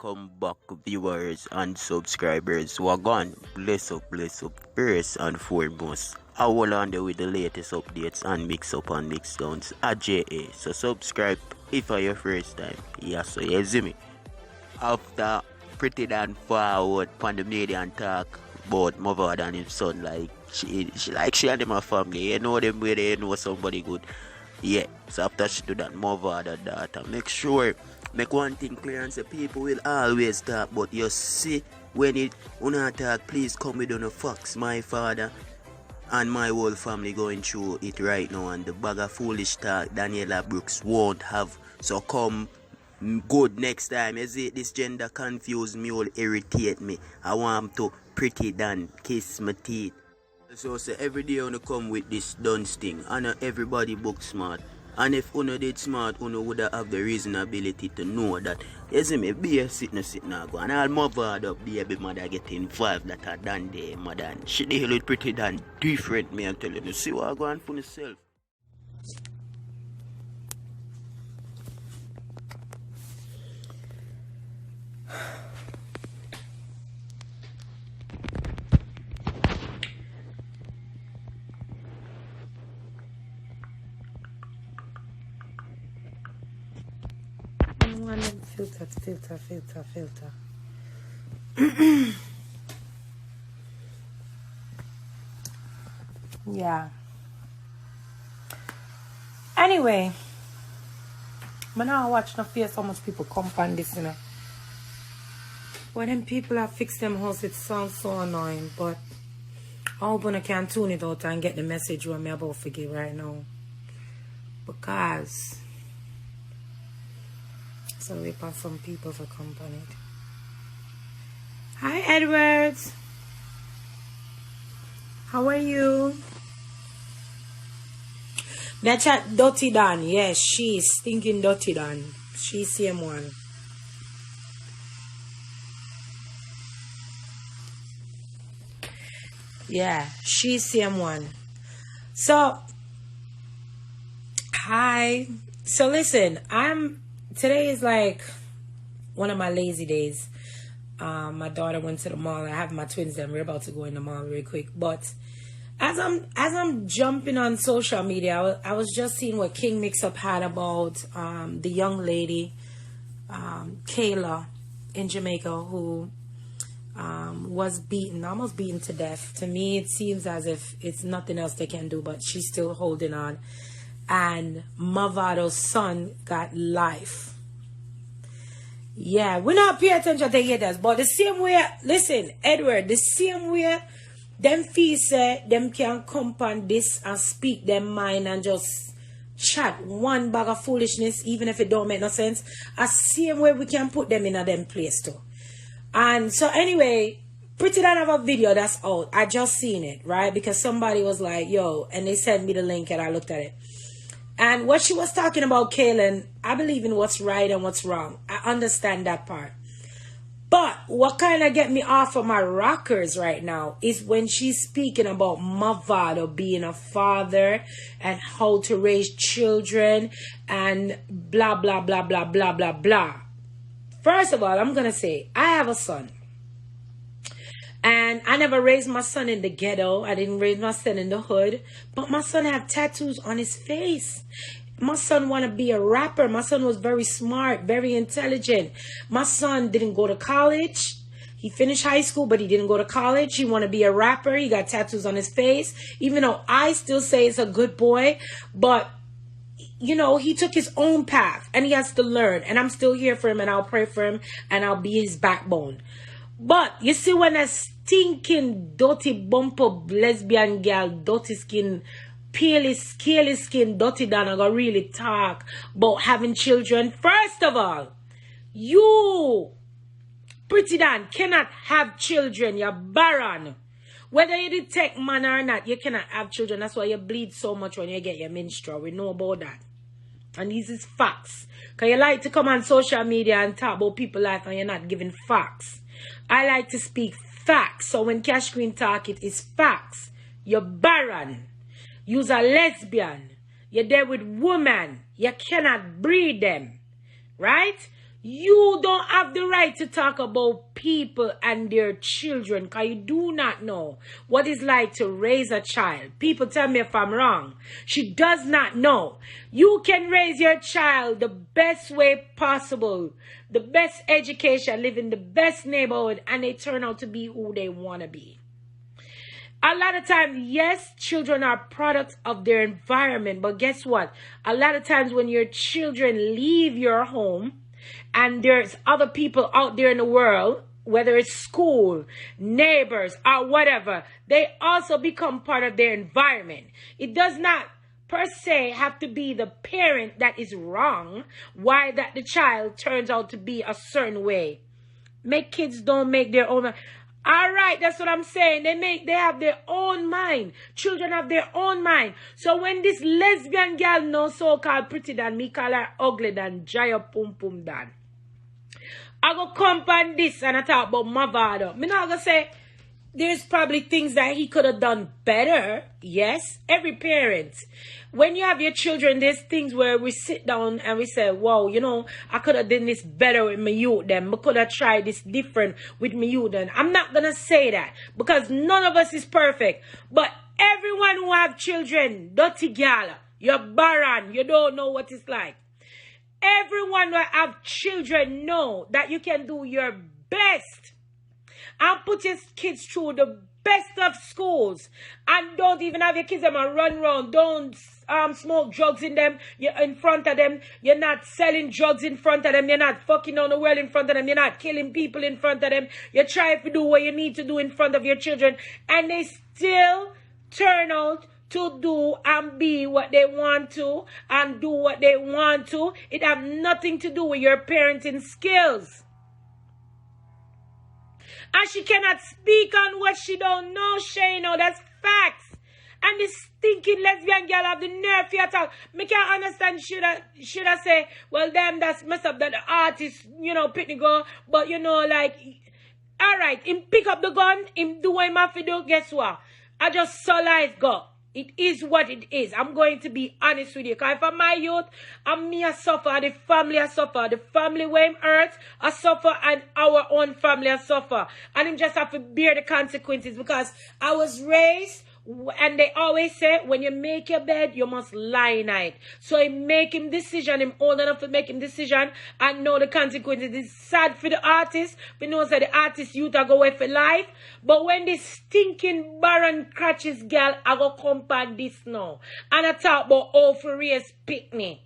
Welcome back, viewers and subscribers. Wagon, bless up, first and foremost. I will on there with the latest updates and mix up and mix downs at JA. So subscribe if are your first time. Yeah, so you see me. After Pretti Don forward on the media and talk about Mavado and his son, like she and them a family. You know them where they know somebody good. Yeah, so after she do that, Mavado daughter, make one thing clear and say people will always talk, but you see when it una talk, please come with on the facts. My father and my whole family going through it right now, and the bag of foolish talk Daniela Brooks won't have. So come good next time. You see, this gender confuse me, all irritate me. I want to Pretti Don kiss my teeth. So say every day you come with this dunce thing, and everybody book smart. And if uno did smart, uno would have the reasonability to know that, you see me, be a sit now go. And all Mavado Baby mother get involved that are done there, mother. She deal with Pretti Don different, me I'm telling you. See what I go on for yourself. Filter. Yeah. Anyway, but now I watch no face how much people come on this, you know. When them people have fixed them house, it sounds so annoying, but I hope I can tune it out and get the message what I'm about to give right now. Because so we pass some people for company. Hi Edwards. How are you? That chat Dirty Don. Yes, she's stinking Dirty Don. She's same one. Yeah, she's same one. So hi. So listen, today is like one of my lazy days. My daughter went to the mall. I have my twins and we're about to go in the mall real quick. But as I'm jumping on social media, I was just seeing what King Mix Up had about the young lady, Kayla in Jamaica, who was almost beaten to death. To me, it seems as if it's nothing else they can do, but she's still holding on. And Mavado's son got life. Yeah, we not pay attention to haters, but the same way, listen, Edward, the same way them feel say them can come on this and speak them mind and just chat one bag of foolishness, even if it don't make no sense. The same way we can put them in a them place too. And so anyway, Pretti Don have a video that's out. I just seen it, right? Because somebody was like, yo, and they sent me the link and I looked at it. And what she was talking about, Kaylin, I believe in what's right and what's wrong. I understand that part. But what kind of get me off of my rockers right now is when she's speaking about Mavado being a father and how to raise children and blah, blah, blah, blah, blah, blah, blah. First of all, I'm going to say, I have a son. And I never raised my son in the ghetto. I didn't raise my son in the hood. But my son have tattoos on his face. My son want to be a rapper. My son was very smart, very intelligent. My son didn't go to college. He finished high school, but he didn't go to college. He want to be a rapper. He got tattoos on his face. Even though I still say it's a good boy. But, you know, he took his own path. And he has to learn. And I'm still here for him. And I'll pray for him. And I'll be his backbone. But you see, when a stinking, dirty, bumper, lesbian girl, dirty skin, scaly skin, Dirty Don, I gonna really talk about having children. First of all, you, Pretti Don, cannot have children. You're barren. Whether you detect man or not, you cannot have children. That's why you bleed so much when you get your menstrual. We know about that. And these is facts. Because you like to come on social media and talk about people's life and you're not giving facts. I like to speak facts. So when Cash Queen talk, it is facts. You're barren. You're a lesbian. You're there with women. You cannot breed them. Right? You don't have the right to talk about people and their children because you do not know what it's like to raise a child. People tell me if I'm wrong. She does not know. You can raise your child the best way possible, the best education, live in the best neighborhood, and they turn out to be who they want to be. A lot of times, yes, children are products of their environment, but guess what? A lot of times when your children leave your home, and there's other people out there in the world, whether it's school, neighbors, or whatever, they also become part of their environment. It does not per se have to be the parent that is wrong, why that the child turns out to be a certain way. Make kids don't make their own mind. All right, that's what I'm saying. They have their own mind. Children have their own mind. So when this lesbian girl no so-called Pretti Don, me call her ugly than Jaya Pum Pum Dan. I go come on this and I talk about Mavado. Me not gonna say there's probably things that he could have done better. Yes, every parent. When you have your children, there's things where we sit down and we say, wow, you know, I could have done this better with my youth then. I could have tried this different with my youth then. I'm not gonna say that because none of us is perfect. But everyone who have children, dirty gal, you're barren, you don't know what it's like. Everyone who have children know that you can do your best and put your kids through the best of schools and don't even have your kids them a run around. Don't smoke drugs in front of them. You're not selling drugs in front of them. You're not fucking on the world in front of them. You're not killing people in front of them. You try to do what you need to do in front of your children and they still turn out to do and be what they want to and do what they want to. It have nothing to do with your parenting skills. And she cannot speak on what she don't know, Shano. That's facts. And this stinking lesbian girl have the nerve to talk. Me can't understand should I say, well, them that's messed up that the artist, you know, Pitney go, but you know, like, all right, him pick up the gun, him do what him have to do, guess what? I just saw life go. It is what it is. I'm going to be honest with you. Because for my youth, and me I suffer, the family I suffer. The family where him hurt, I suffer, and our own family I suffer. And him just have to bear the consequences. Because I was raised, and they always say, when you make your bed, you must lie in it. So he make him decision, him old enough to make him decision, and know the consequences. It's sad for the artist. We know that the artist youth are go away for life. But when this stinking barren crutches girl, I go come back this now. And I talk about oh for race picnic.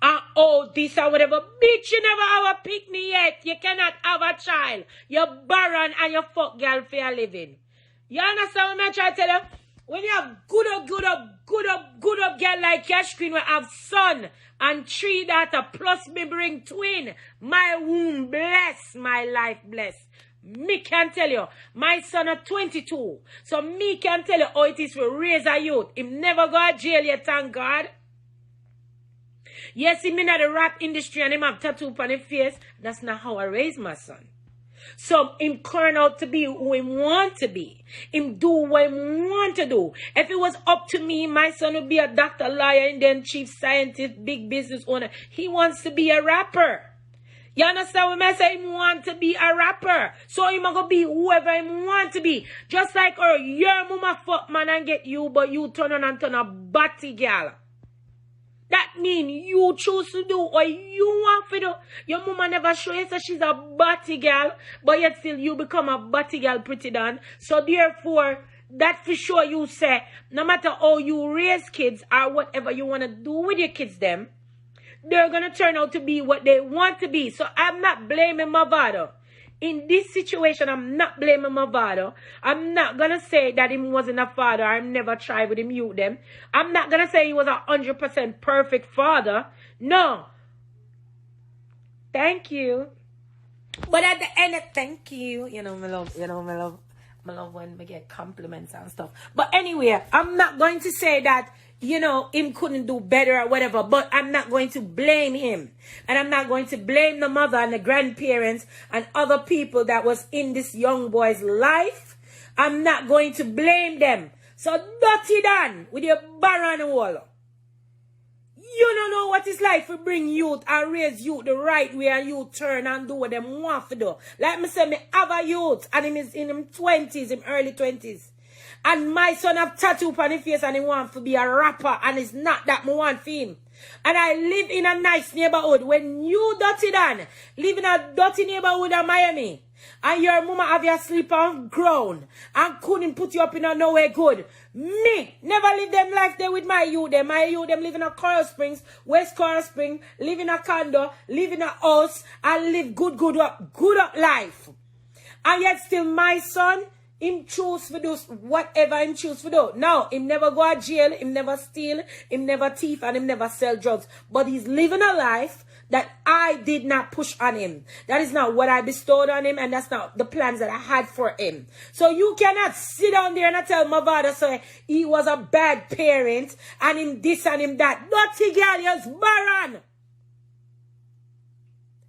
And oh this or whatever. Bitch, you never have a picnic yet. You cannot have a child. You're barren and you fuck girl for your living. You understand what I'm trying to tell you? When you have good up girl like Cash Queen, we have son and 3 daughters plus me bring twin. My womb bless, my life bless. Me can tell you, my son is 22. So me can tell you how it is to raise a youth. Him never go to jail yet, thank God. Yes, him in the rap industry and him have tattoo on his face. That's not how I raise my son. So him turn out to be who he want to be. Him do what he want to do. If it was up to me, my son would be a doctor, lawyer, and then chief scientist, big business owner. He wants to be a rapper. You understand what I say? He want to be a rapper. So he gonna be whoever he want to be. Just like her, your mama fuck man and get you, but you turn on and turn a batty girl. That mean you choose to do what you want to do. Your mama never show you so she's a batty girl, but yet still you become a batty girl Pretti Don. So therefore, that for sure you say, no matter how you raise kids or whatever you want to do with your kids them, they're going to turn out to be what they want to be. So I'm not blaming Mavado. In this situation, I'm not blaming Mavado. I'm not going to say that he wasn't a father. I never tried with him, youth them. I'm not going to say he was a 100% perfect father. No. Thank you. But at the end, thank you. You know, my love when we get compliments and stuff. But anyway, I'm not going to say that, you know, him couldn't do better or whatever, but I'm not going to blame him. And I'm not going to blame the mother and the grandparents and other people that was in this young boy's life. I'm not going to blame them. So dirty Don with your barren wall. You don't know what it's like to bring youth and raise youth the right way and youth turn and do what them want to do. Like me say, me have a youth and him is in him 20s, him early 20s. And my son have tattoo on his face and he want to be a rapper and it's not that me want for him. And I live in a nice neighborhood. When you Dirty Don live in a dirty neighborhood in Miami and your mama have you sleep on ground and couldn't put you up in a nowhere good. Me, never live them life there with my youth. My youth, them live in a Coral Springs, West Coral Springs, live in a condo, live in a house, and live good up life. And yet still my son, him choose for do whatever him choose for do. Now, him never go to jail, him never steal, him never thief, and him never sell drugs. But he's living a life that I did not push on him. That is not what I bestowed on him, and that's not the plans that I had for him. So you cannot sit down there and tell Mavado so he was a bad parent, and him this and him that. Dirty girl, you're barren.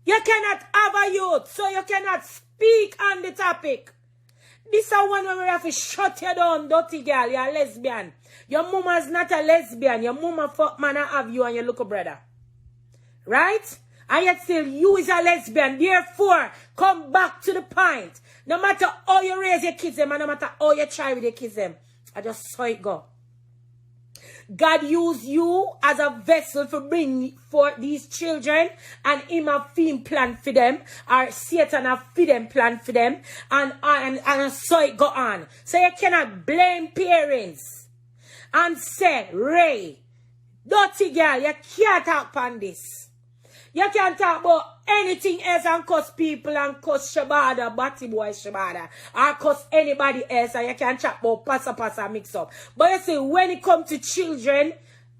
You cannot have a youth, so you cannot speak on the topic. This is one where we have to shut you down, dirty girl. You're a lesbian. Your mama is not a lesbian. Your mama fuck man and have you and your little brother. Right? And yet still you is a lesbian. Therefore, come back to the point. No matter how you raise your kids them and no matter how you try with your kids them. I just saw it go. God used you as a vessel to bring forth these children, and him a film plan for them, or Satan a film plan for them, and so it go on. So you cannot blame parents and say, Ray, dirty girl, you can't talk on this. You can't talk about anything else and cuss people and cuss Shabada, Batty Boy Shabada, or cuss anybody else, and you can't chat about passa mix up. But you see, when it comes to children,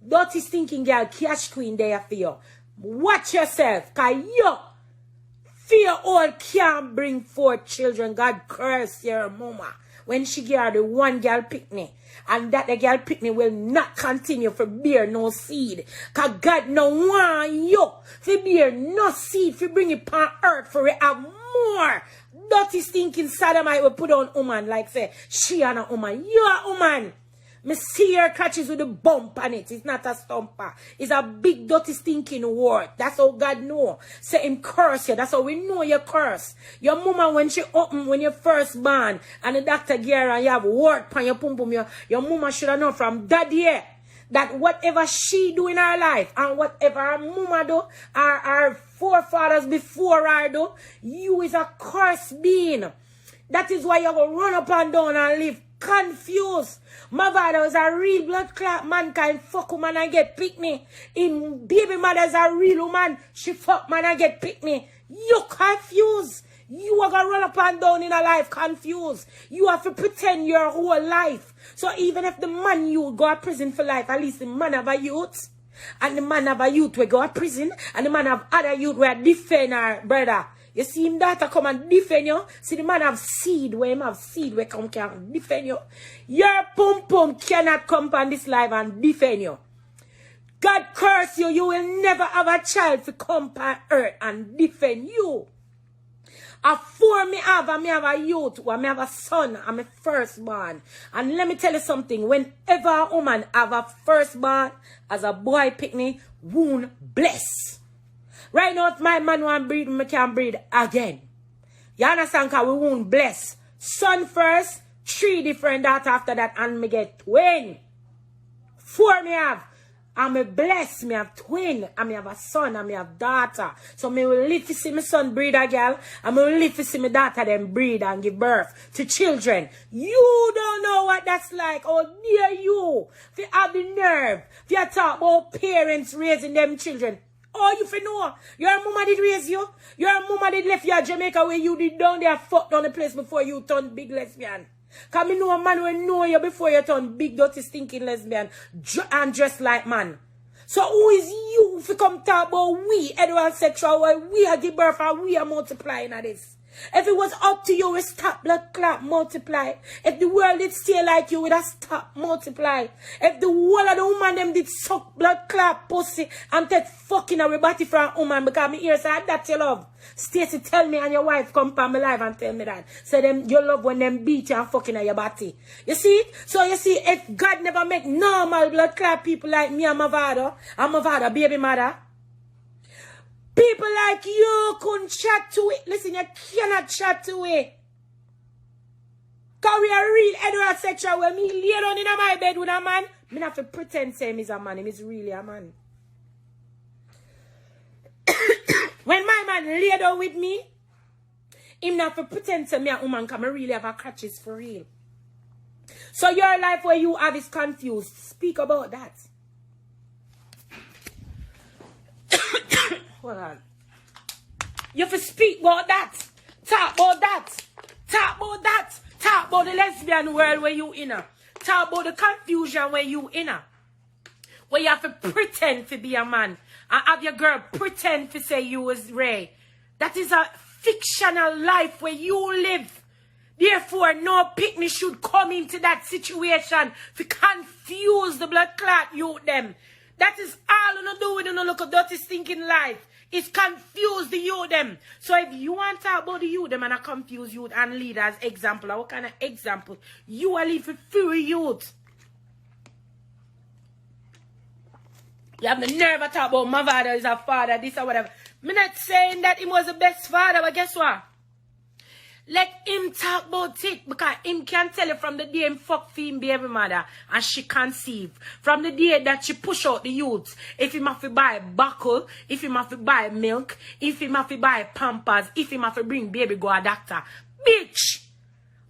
dirty stinking girl, cash queen there for you. Watch yourself, cause you, fear all can't bring forth children. God curse your mama when she gave her the one girl picnic. And that the girl picnic will not continue for bear no seed. Cause God no want you for bear no seed for bring it on earth for it have more. Dirty stinking sodomite will put on woman like say she and a woman. You a woman. Me see her catches with a bump on it. It's not a stumper. It's a big dirty stinking word. That's how God know. Say him curse you. That's how we know you curse. Your mama when she open when you first born and the doctor gave her and you have word on your pum pum, your mama should have known from that year that whatever she do in her life and whatever her mama do, her forefathers before her do, you is a cursed being. That is why you go run up and down and live confused. Mavado is a real blood clot mankind. Fuck woman and get pick me. In baby mother is a real woman. She fuck man and get pick me. You confused. You are gonna run up and down in a life confused. You have to pretend your whole life. So even if the man you go to prison for life, at least the man have a youth. And the man have a youth will go to prison. And the man have other youth where defend our brother. You see him daughter come and defend you. See the man have seed where him have seed where come can defend you. Your pum pum cannot come on this life and defend you. God curse you. You will never have a child to come on earth and defend you. Afore me have a youth, or me have a son, I'm a firstborn. And let me tell you something, whenever a woman have a firstborn, as a boy picnic, wound bless. Right now, if my man want breed, me can breed again. You understand? Because we won't bless. Son first, 3 different daughters after that, and me get twin. 4 me have. And me bless, me have twin, and me have a son, and me have daughter. So me will live to see my son breed a girl, and me will live to see my daughter them breed and give birth to children. You don't know what that's like. Oh, dear you. If you have the nerve, if you talk about parents raising them children. Oh, you fi know. Your mama did raise you. Your mama did left you at Jamaica where you did down there fucked on the place before you turned big lesbian. Cause me know a man will know you before you turn big dirty stinking lesbian and dress like man. So who is you if you come talk about we heterosexual while we are give birth and we are multiplying at this? If it was up to you, we stop blood clot multiply. If the world did stay like you, would have stop multiply. If the whole of the woman them did suck blood clot pussy and take fucking a body from a woman because me ears say that you love. Stacy tell me and your wife come from my life and tell me that. So them you love when them beat you and fucking on your body. You see? So you see, if God never make normal blood clot people like me and Mavado baby mother. People like you couldn't chat to it. Listen, you cannot chat to it. Because we are real heterosexual. When me lay down in my bed with a man, me not have to pretend say him is a man. Him is really a man. When my man lay down with me, him not have to pretend to me a woman because I really have a crutches for real. So your life where you have is confused. Speak about that. Hold on. You have to speak about that. Talk about that. Talk about that. Talk about the lesbian world where you in. Talk about the confusion where you in. Where you have to pretend to be a man. And have your girl pretend to say you was Ray. That is a fictional life where you live. Therefore, no picnic should come into that situation to confuse the blood clot youth them. That is all you do with you look at dirty stinking life. It's confuse the youth them. So if you want to talk about the youth them and I confuse youth and lead as example, what kind of example? You are living for youth. You have the nerve to talk about Mavado is a father, this or whatever. I'm not saying that he was the best father, but guess what? Let him talk about it because him can tell you from the day him fuck for him baby mother and she conceive. From the day that she push out the youths. If him have to buy buckle, if him have to buy milk, if him have to buy pampers, if him have to bring baby go a doctor. Bitch!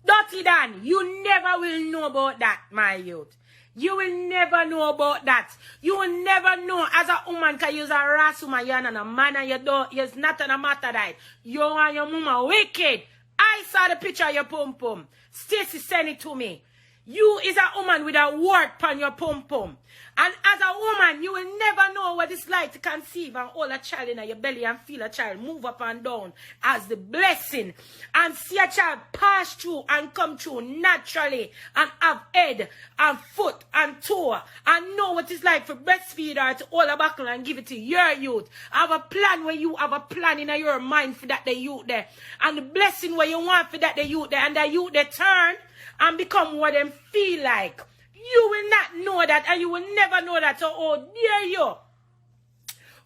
Dirty Dan, you never will know about that, my youth. You will never know about that. You will never know as a woman can use a ras woman, you're not a man and you don't, you're not a matter that. You and your mama wicked. I saw the picture of your pum-pum. Stacy sent it to me. You is a woman with a wart on your pum-pum. And as a woman, you will never know what it's like to conceive and hold a child in your belly and feel a child move up and down as the blessing. And see a child pass through and come through naturally and have head and foot and toe and know what it's like for breastfeed her to hold a buckle and give it to your youth. Have a plan where you have a plan in your mind for that the youth there. And the blessing where you want for that the youth there. And the youth they turn and become what them feel like. You will not know that and you will never know that. So, oh, dare you.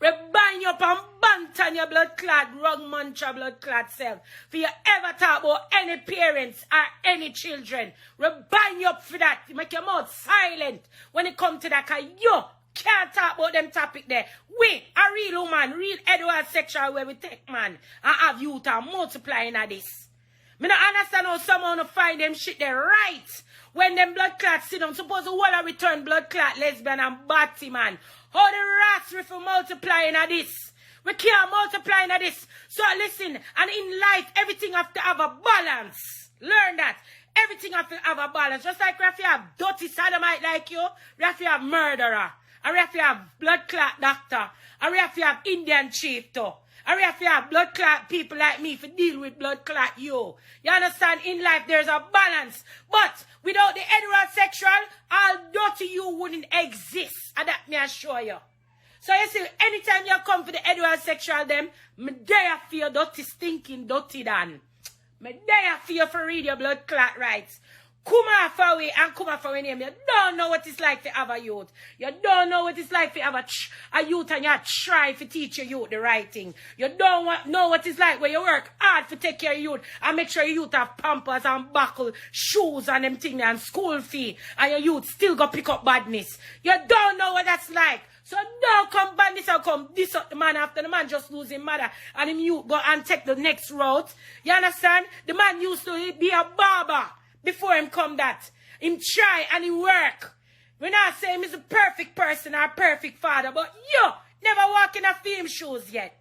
We bind you up and bant on your blood clot, wrong mantra blood clot self. For you ever talk about any parents or any children. We bind you up for that. You make your mouth silent when it comes to that. Because you can't talk about them topic there. We, a real woman, real heterosexual where we take man and have youth and multiplying at this. Me not understand how someone will find them shit there right. When them blood clots sit down, suppose the whole return blood clot, lesbian and batty man. How the rats refer multiplying at this? We can't multiply at this. So listen, and in life, everything have to have a balance. Learn that. Everything have to have a balance. Just like we have to have dirty sodomite like you, we have to have murderer. And we have to have blood clot doctor. And we have to have Indian chief too. And we have to have blood clot people like me to deal with blood clot you. You understand? In life, there's a balance. But without the heterosexual, all dirty you wouldn't exist. And that me assure you. So you see, anytime you come for the heterosexual, them, me dare for your dirty, stinking, dirty Dan. Me dare for you for read your blood clot rights. Come off away and come off away name. You don't know what it's like to have a youth. You don't know what it's like to have a youth and you try to teach your youth the right thing. You don't know what it's like where you work hard to take care of your youth and make sure your youth have pampers and buckle, shoes and them things and school fee and your youth still go pick up badness. You don't know what that's like. So don't come badness or come this up the man after the man just lose his mother and him youth go and take the next route. You understand? The man used to be a barber. Before him come that, him try and he work. We're not saying he's a perfect person or a perfect father, but you never walk in a film shoes yet.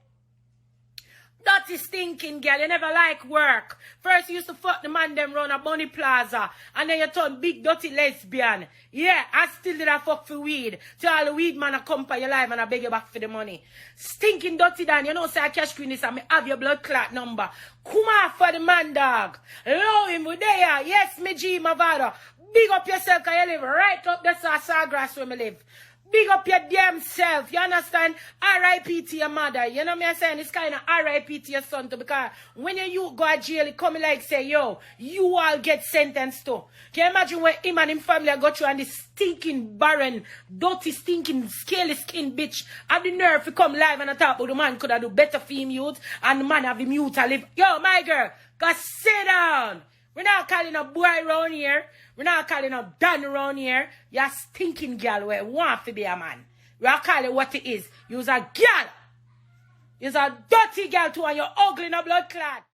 Dirty stinking girl, you never like work. First you used to fuck the man them round a Bunny Plaza, and then you turn big dirty lesbian. Yeah, I still did a fuck for weed. Till all the weed man a come for your life and I beg you back for the money. Stinking dirty Dan, you know say I cash queen this and me have your blood clot number. Come on for the man dog. Low him with there. Yes, me G Mavado. Big up yourself cause you live right up the Sawgrass where me live. Big up your damn self, you understand? R.I.P. to your mother. You know me I'm saying? It's kind of R.I.P. to your son too, because when you go to jail, it come like say, yo, you all get sentenced to. Can you imagine when him and him family got you and this stinking, barren, dirty, stinking, scaly skin bitch have the nerve to come live and talk about the man could have do better for him youth and the man have him youth to live. Yo, my girl, go sit down. We're not calling a boy around here. We're not calling a Dan around here. You're a stinking girl where want to be a man. We're calling what it is. You're a girl. You're a dirty girl too and you're ugly in a blood clot.